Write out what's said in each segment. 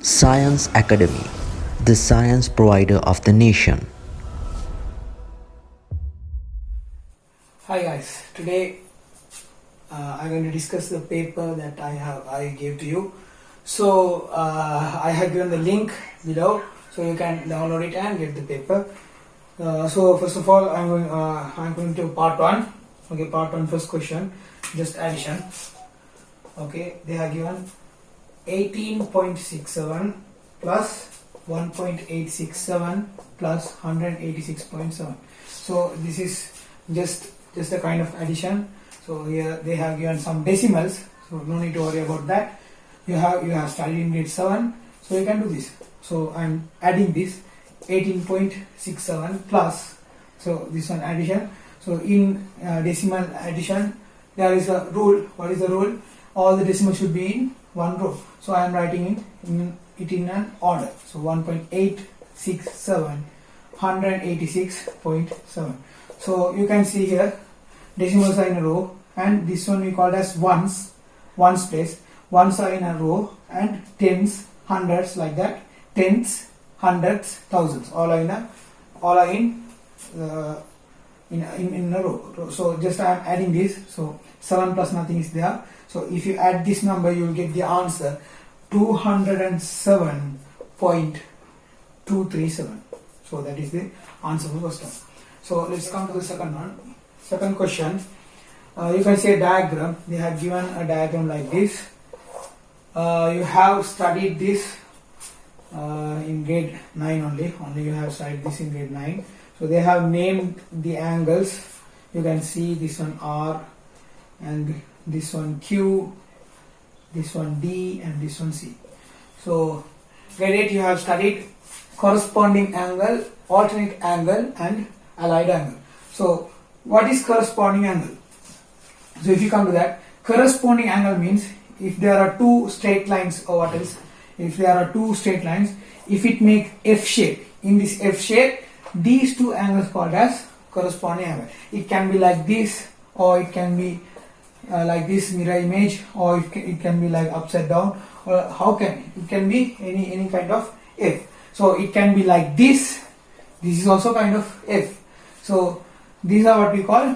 Science Academy, the science provider of the nation. Hi guys, today I'm going to discuss the paper that I gave to you. So I have given the link below, so you can download it and get the paper. So first of all, I'm going to part one. Okay, part one, first question, just addition. Okay, they have given 18.67 plus 1.867 plus 186.7. So this is just a kind of addition. So here they have given some decimals, so no need to worry about that. You have studied in grade 7, so you can do this. So I'm adding this 18.67 plus, so this one addition. So in decimal addition there is a rule. What is the rule? All the decimals should be in one row. So I am writing it in an order. So 1.867, 186.7. So you can see here decimals are in a row, and this one we call as ones place. Ones are in a row, and tens, hundreds, like that. Tens, hundreds, thousands, all are in a row. So just I am adding this. So 7 plus nothing is there. So if you add this number, you will get the answer 207.237. So that is the answer for the first one. So let's come to the second one. Second question. You can see a diagram. They have given a diagram like this. You have studied this in grade 9 only you have studied this in grade 9. So they have named the angles. You can see this one R, and this one Q, this one D, and this one C. So grade 8 you have studied corresponding angle, alternate angle, and allied angle. So what is corresponding angle? So if you come to that, corresponding angle means if there are two straight lines, or what else, if there are two straight lines, if it make F shape, in this F shape, these two angles called as corresponding angle. It can be like this, or it can be like this mirror image, or it can be like upside down, or it can be any kind of F. So it can be like this. This is also kind of F. So these are what we call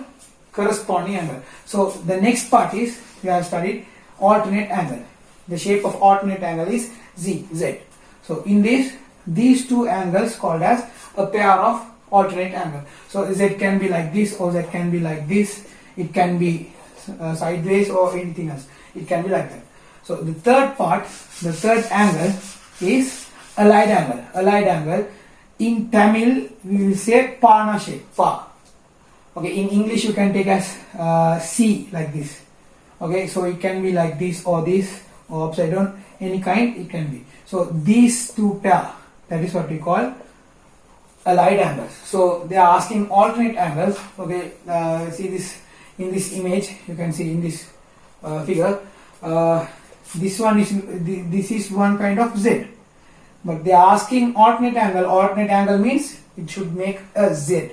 corresponding angle. So the next part is we have studied alternate angle. The shape of alternate angle is Z. So in this, these two angles called as a pair of alternate angle. So Z can be like this, or Z can be like this. It can be sideways or anything else. It can be like that. So the third part, the third angle is allied angle. Allied angle, in Tamil we will say Pana shape, Pa. Okay, in English you can take as C, like this. Okay, so it can be like this, or upside down, any kind it can be. So these two pair, that is what we call allied angles. So they are asking alternate angles. Okay, see this in this image, you can see in this figure, this is one kind of Z, but they are asking alternate angle. Alternate angle means it should make a Z.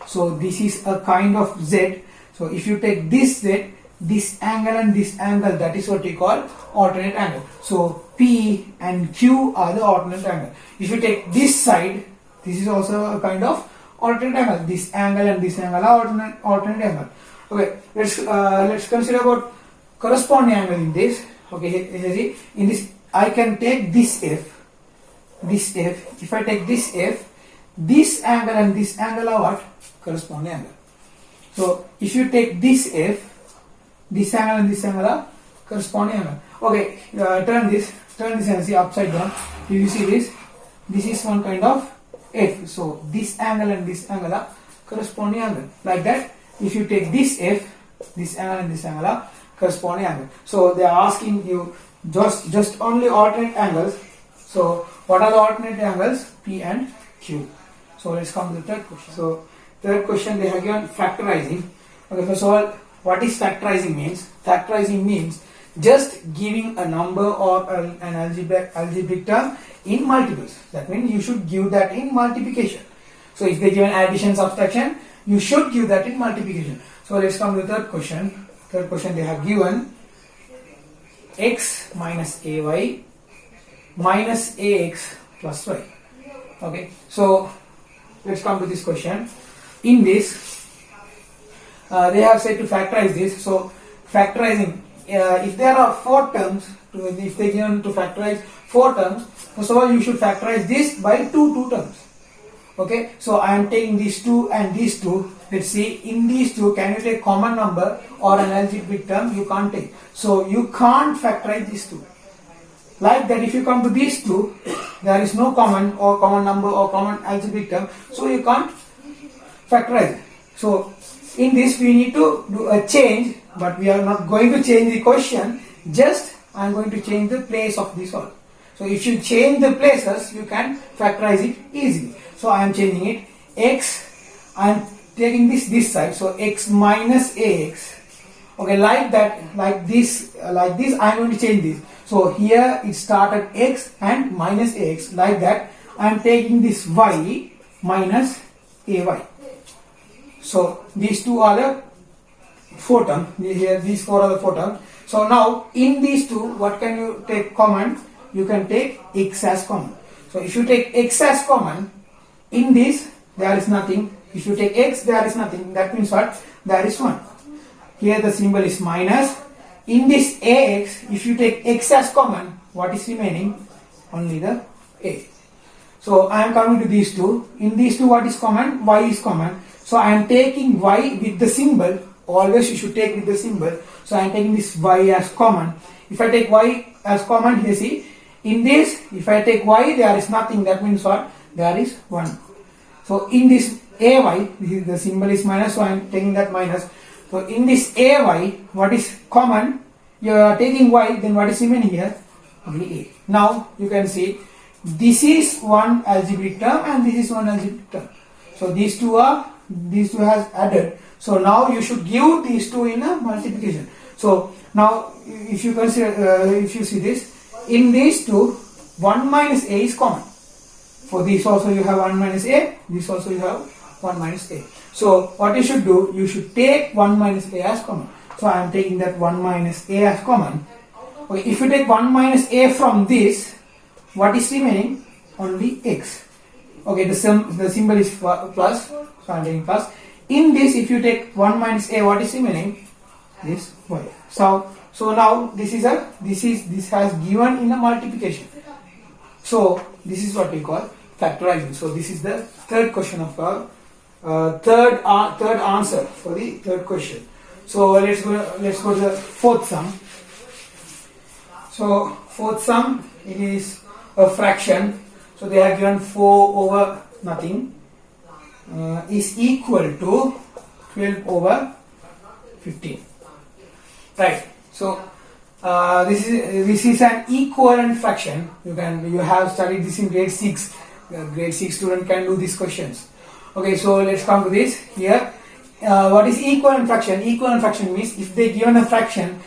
So this is a kind of Z. So if you take this Z, this angle and this angle, that is what we call alternate angle. So P and Q are the alternate angle. If you take this side, this is also a kind of alternate angle. This angle and this angle are alternate angle. Okay, let's consider about corresponding angle in this. Okay, here see, in this I can take this F. If I take this F, this angle and this angle are what? Corresponding angle. So if you take this F, this angle and this angle are corresponding angle. Okay, turn this and see upside down. You see this is one kind of F. So this angle and this angle are corresponding angle. Like that, if you take this F, this angle and this angle are corresponding angle. So they are asking you just only alternate angles. So what are the alternate angles? P and Q. So let's come to the third question. So third question, they have given factorizing. Okay, first of all, what is factorizing means? Factorizing means just giving a number or an algebraic term in multiples. That means you should give that in multiplication. So if they give an addition, subtraction, you should give that in multiplication. So let's come to the third question. Third question, they have given x minus ay minus ax plus y. Okay, so let's come to this question. In this, they have said to factorize this. So factorizing, if there are 4 terms, if they given to factorize 4 terms, first of all you should factorize this by 2 terms. Okay, so I am taking these 2 and these 2. Let's see, in these 2, can you take common number or an algebraic term? You can't take. So you can't factorize these 2. Like that, if you come to these 2, there is no common or common number or common algebraic term, so you can't factorize it. So in this we need to do a change, but we are not going to change the question, just I am going to change the place of this all. So if you change the places, you can factorize it easily. So I am changing it, x, I am taking this side, so x minus ax. Okay, like that, like this I am going to change this. So here it started x and minus ax, like that I am taking this y minus ay. So these 2 are the 4 terms. Here these 4 are the 4 terms. So now in these 2, what can you take common? You can take x as common. So if you take x as common, in this there is nothing. If you take x, there is nothing. That means what? There is 1. Here the symbol is minus. In this ax, if you take x as common, what is remaining? Only the a. So I am coming to these 2. In these 2, what is common? Y is common. So I am taking y with the symbol. Always you should take with the symbol. So I am taking this y as common. If I take y as common, here see, in this, if I take y, there is nothing. That means what? There is 1. So in this ay, the symbol is minus, so I am taking that minus. So in this ay, what is common? You are taking y, then what is remaining here? Only a. Now you can see, this is one algebraic term and this is one algebraic term. So these two has added. So now you should give these 2 in a multiplication. So now if you consider, if you see this, in these 2, 1 minus a is common. For this also you have 1 minus a, this also you have 1 minus a. So what you should do, you should take 1 minus a as common. So I am taking that 1 minus a as common. Okay, if you take 1 minus a from this, what is remaining? Only x. Okay, the symbol is plus, so I am taking plus. In this, if you take 1 minus a, what is remaining? This y. So now this has given in a multiplication. So this is what we call factorizing. So this is the third question of our third answer for the third question. So let's go to the fourth sum. So fourth sum, it is a fraction. So they have given 4 over nothing is equal to 12 over 15. Right. So this is an equivalent fraction. You have studied this in grade 6. Grade 6 student can do these questions. Okay, so let's come to this here. What is equivalent fraction? Equivalent fraction means if they given a fraction,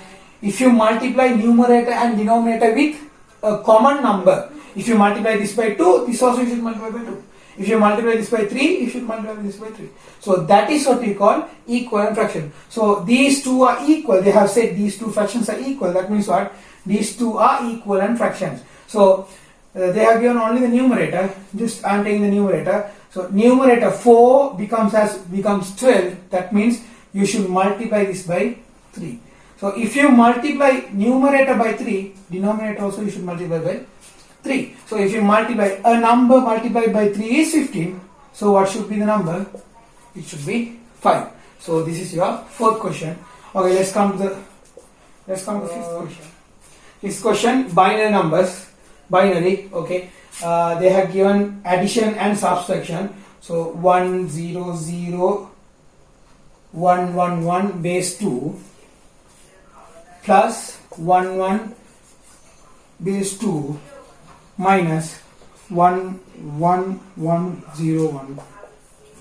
if you multiply numerator and denominator with a common number, if you multiply this by 2, this also you should multiply by 2. If you multiply this by 3, you should multiply this by 3. So that is what we call equivalent fraction. So these 2 are equal. They have said these 2 fractions are equal. That means what? These 2 are equivalent fractions. So they have given only the numerator. Just I am taking the numerator. So numerator 4 becomes 12. That means you should multiply this by 3. So if you multiply numerator by 3, denominator also you should multiply by 3. So if you multiply a number multiplied by 3 is 15. So what should be the number? It should be 5. So this is your fourth question. Okay, let's come to the fifth question. Fifth question, binary numbers. Binary. Okay. They have given addition and subtraction. So 1 0 0 1 1 1 base 2 plus 1 1 base 2 minus 1 1 1 0 1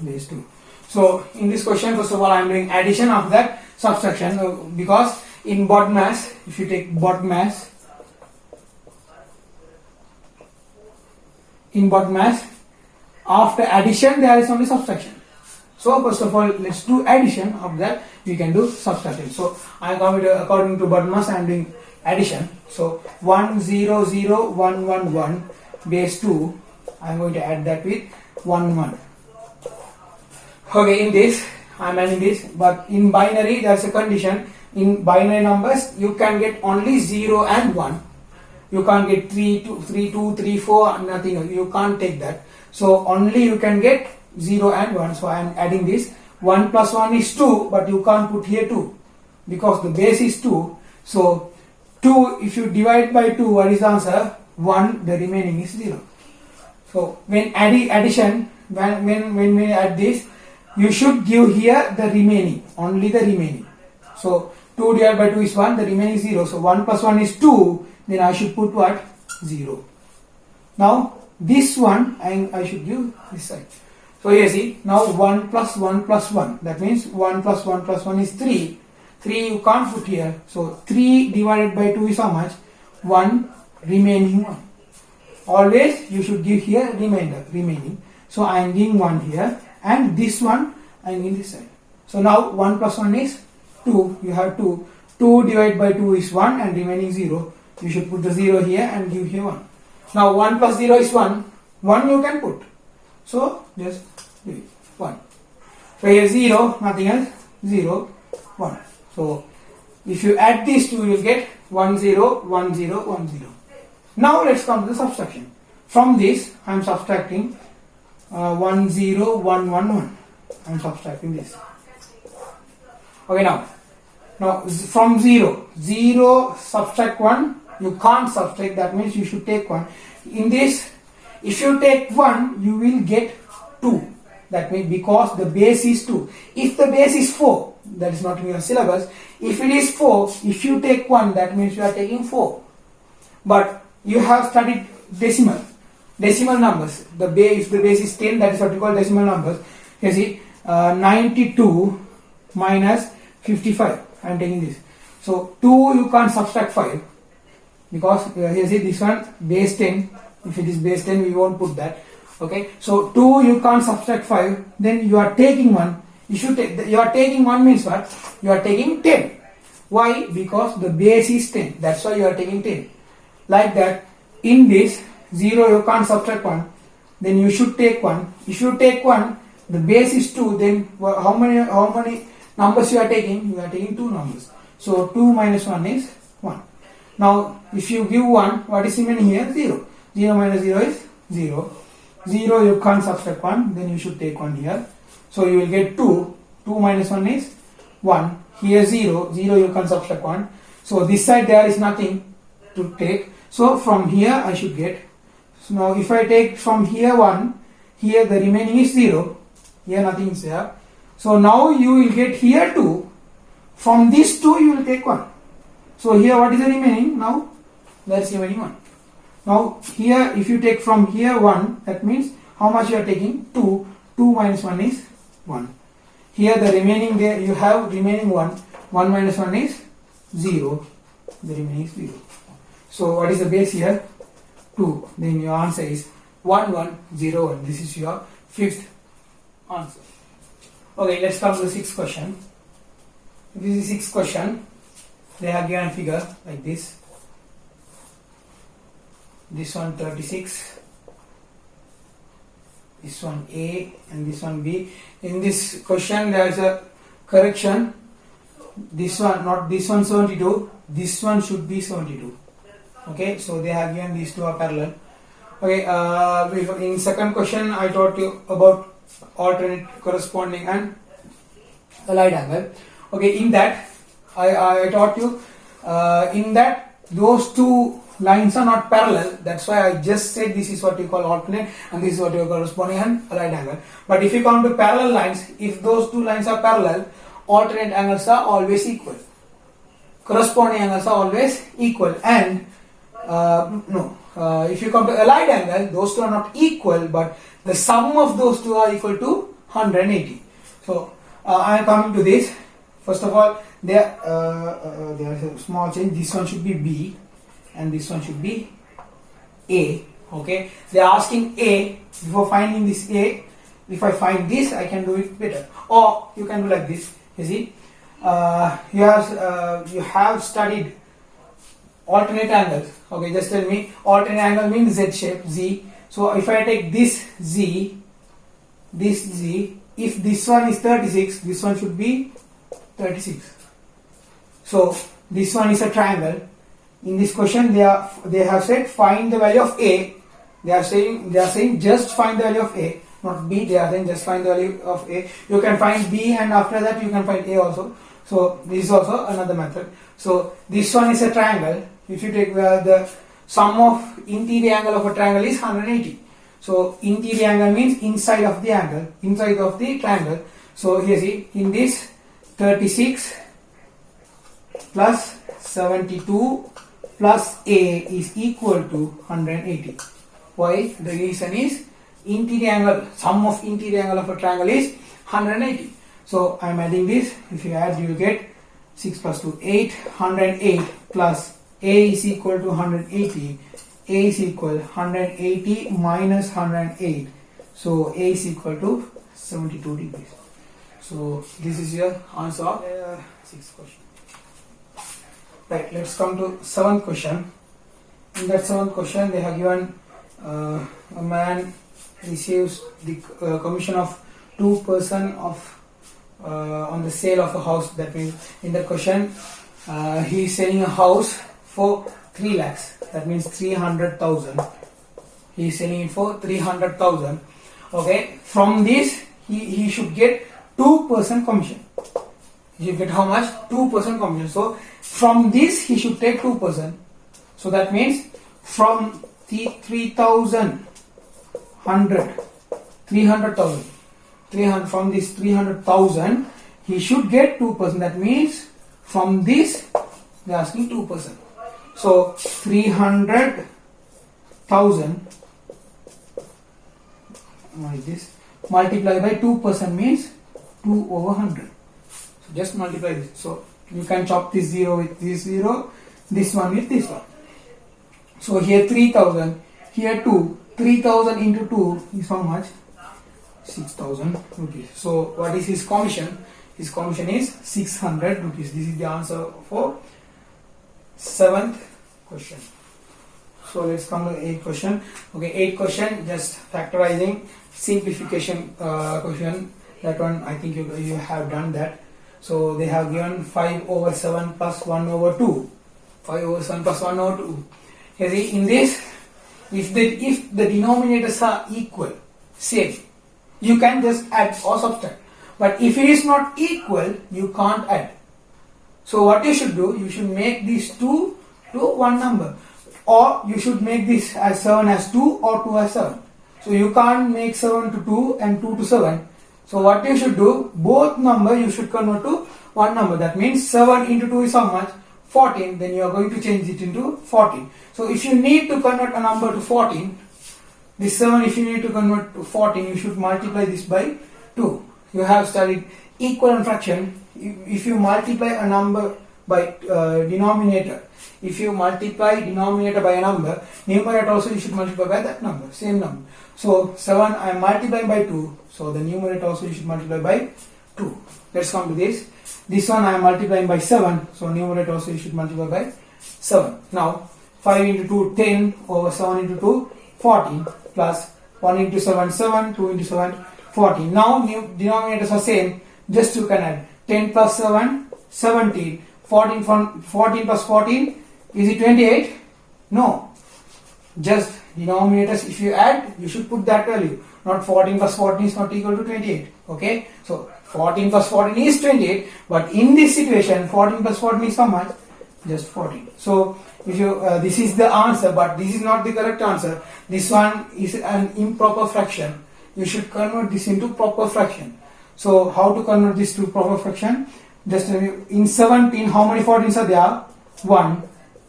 base 2. So in this question, first of all, I am doing addition, of that subtraction, because in BODMAS, if you take BODMAS, in BODMAS, after addition there is only subtraction. So first of all, let's do addition. Of that we can do subtraction. So I am according to BODMAS, I am doing addition. So 1 0 0 1 1 1 base 2, I'm going to add that with 1 1. Okay, in this I'm adding this, but in binary there's a condition. In binary numbers you can get only 0 and 1. You can't get 3 2 3 4, nothing. You can't take that. So only you can get 0 and 1. So I am adding this. 1 plus 1 is 2, but you can't put here 2 because the base is 2. So 2, if you divide by 2, what is the answer? 1, the remaining is 0. So when addition, when we add this, you should give here the remaining, only the remaining. So 2 divided by 2 is 1, the remaining is 0. So 1 plus 1 is 2, then I should put what? 0. Now this one I should give this side. So here see, now 1 plus 1 plus 1, that means 1 plus 1 plus 1 is 3. 3 you can't put here. So 3 divided by 2 is how much? 1, remaining 1. Always you should give here remaining. So I am giving 1 here, and this one I am giving this side. So now 1 plus 1 is 2, you have 2. 2 divided by 2 is 1 and remaining 0. You should put the 0 here and give here 1. Now 1 plus 0 is 1. 1 you can put. So just do it. 1. So here 0, nothing else. 0, 1. So if you add these two, you will get 1 0 1 0 1 0. Now let's come to the subtraction. From this I am subtracting 1 0 1 1 1. I am subtracting this. Okay, now from 0 subtract 1, you can't subtract, that means you should take 1. In this, if you take 1, you will get 2. That means because the base is 2. If the base is 4, that is not in your syllabus. If it is 4, if you take 1, that means you are taking 4. But you have studied decimal numbers. The base, if the base is 10, that is what we call decimal numbers. You see, 92 minus 55. I am taking this. So 2 you can't subtract 5 because here see this one base 10. If it is base 10, we won't put that. Okay, so 2 you can't subtract 5. Then you are taking 1. You are taking 1 means what? You are taking 10. Why? Because the base is 10. That's why you are taking 10. Like that. In this 0 you can't subtract 1. Then you should take 1. If you take 1, the base is 2. Then how many numbers you are taking? You are taking 2 numbers. So 2 minus 1 is 1. Now if you give 1, what is remaining here? 0. 0 minus 0 is 0. 0 you can't subtract 1, then you should take 1 here. So you will get 2. 2 minus 1 is 1. Here 0. 0 you can't subtract 1. So this side there is nothing to take. So from here I should get. So now if I take from here 1, here the remaining is 0. Here nothing is there. So now you will get here 2. From this 2 you will take 1. So here what is the remaining? Now that's remaining 1. Now here if you take from here 1, that means how much you are taking? 2. 2 minus 1 is 1. Here the remaining, there you have remaining 1. 1 minus 1 is 0. The remaining is 0. So what is the base here? 2. Then your answer is 1 1 0 1. This is your fifth answer. Okay, let's come to the sixth question. This is the sixth question. They have given a figure like this. This one 36. This one A and this one B. In this question there is a correction. This one, not this one 72. This one should be 72. Okay, so they have given these two are parallel. Okay, in second question I taught you about alternate, corresponding and allied angle. Okay, in that I taught you in that those two lines are not parallel. That's why I just said this is what you call alternate and this is what you call corresponding and allied angle. But if you come to parallel lines, if those two lines are parallel, alternate angles are always equal. Corresponding angles are always equal. And if you come to allied angle, those two are not equal, but the sum of those two are equal to 180. So I am coming to this. First of all, there is a small change. This one should be B and this one should be A. Okay, they are asking A. Before finding this A, if I find this, I can do it better. Or you can do like this. You see, you have studied alternate angles. Okay, just tell me alternate angle means Z shape, Z. So if I take this Z, if this one is 36, this one should be 36. So this one is a triangle. In this question, they have said find the value of A. They are saying just find the value of A, not B. They are saying just find the value of A. You can find B, and after that you can find A also. So this is also another method. So this one is a triangle. If you take the sum of interior angle of a triangle is 180. So interior angle means inside of the angle, inside of the triangle. So here see, in this 36 plus 72 plus A is equal to 180. Why? The reason is interior angle, sum of interior angle of a triangle is 180. So I am adding this. If you add, you will get 6 plus 2, 8, 108 plus A is equal to 180. A is equal 180 minus 108. So A is equal to 72 degrees. So this is your answer of 6th question. Right, let's come to 7th question. In that 7th question, they have given a man receives the commission of 2% of on the sale of a house. That means in the question, he is selling a house for 3 lakhs. That means 300,000. He is selling it for 300,000. Okay. From this, he should get 2% commission. He should get how much? 2% commission. So from this, he should take 2%. So that means from the 300,000, from this 300,000, he should get 2%. That means from this, they are asking 2%. So 300,000 like this multiply by 2% means 2 over 100. So just multiply this. So you can chop this 0 with this 0, this one with this one. So here 3,000, here 2. 3,000 into 2 is how much? 6,000 rupees. So what is his commission? His commission is 600 rupees. This is the answer for 7th question. So let's come to 8th question. Okay, 8th question, just factorizing simplification question. That one I think you have done that. So they have given 5 over 7 plus 1 over 2. 5 over 7 plus 1 over 2. You see, in this, if the denominators are equal, same, you can just add or subtract. But if it is not equal, you can't add. So what you should do, you should make these 2 to one number, or you should make this as 7 as 2 or 2 as 7. So you can't make 7 to 2 and 2 to 7. So what you should do, both number you should convert to one number. That means 7 into 2 is how much? 14. Then you are going to change it into 14. So if you need to convert a number to 14, this 7, if you need to convert to 14, you should multiply this by 2. You have studied equivalent fraction. If you multiply a number by denominator, if you multiply denominator by a number, numerator also you should multiply by that number, same number. So 7 I am multiplying by 2, so the numerator also you should multiply by 2. Let's come to this. This one I am multiplying by 7, so numerator also you should multiply by 7. Now 5 into 2, 10 over 7 into 2, 14 plus 1 into 7, 7, 2 into 7, 14. Now denominators are same, just you can add 10 plus 7, 17, 14 plus 14, is it 28? No. Just denominators, if you add, you should put that value. Not 14 plus 14 is not equal to 28. Okay? So 14 plus 14 is 28, but in this situation 14 plus 14 is how much? Just 14. So if you this is the answer, but this is not the correct answer. This one is an improper fraction. You should convert this into proper fraction. So how to convert this to proper fraction? Just in 17, how many 14s are there? 1,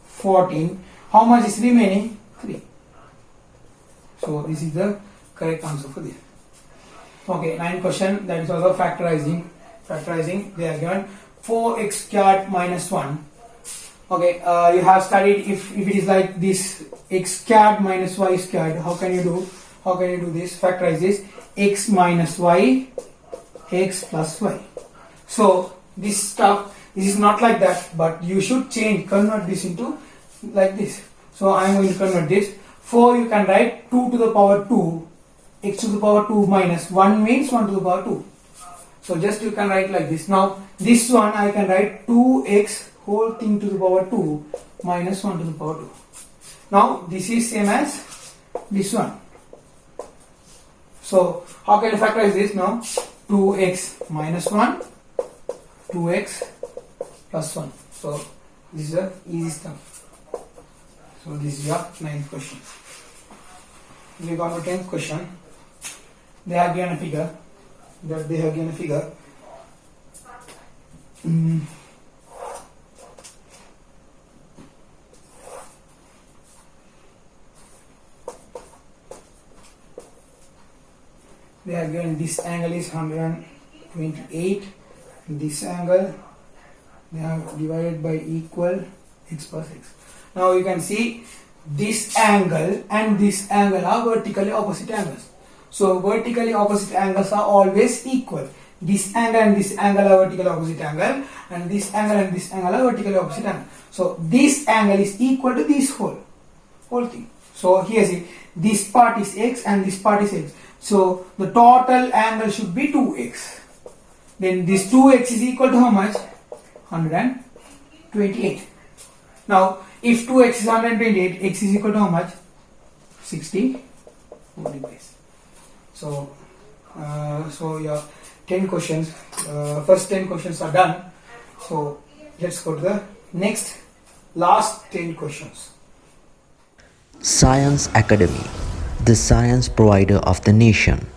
14. How much is remaining? 3. So this is the correct answer for this. Okay, 9th question, that is also factorizing. Factorizing, they are given 4x squared minus 1. Okay, you have studied if it is like this, x squared minus y squared. How can you do? How can you do this? Factorize this. X minus y, x plus y. So this stuff, this is not like that, but you should change, convert this into like this. So I am going to convert this. 4 you can write 2 to the power 2, x to the power 2 minus 1 means 1 to the power 2. So just you can write like this. Now this one I can write 2x whole thing to the power 2 minus 1 to the power 2. Now this is same as this one. So how can you factorize this now? 2x minus 1, 2x plus 1. So this is the easy stuff. So this is your 9th question. We got the 10th question. They have given a figure. They have given this angle is 128. This angle they have divided by equal x plus x. Now you can see this angle and this angle are vertically opposite angles. So vertically opposite angles are always equal. This angle and this angle are vertically opposite angle, and this angle and this angle are vertically opposite angle. So this angle is equal to this whole thing. So here see, this part is x and this part is x. So the total angle should be 2x. Then this 2x is equal to how much? 128. Now if 2x is 128, x is equal to how much? 60 degrees. So your 10 questions, first 10 questions are done. So let's go to the last 10 questions. Science Academy, the science provider of the nation.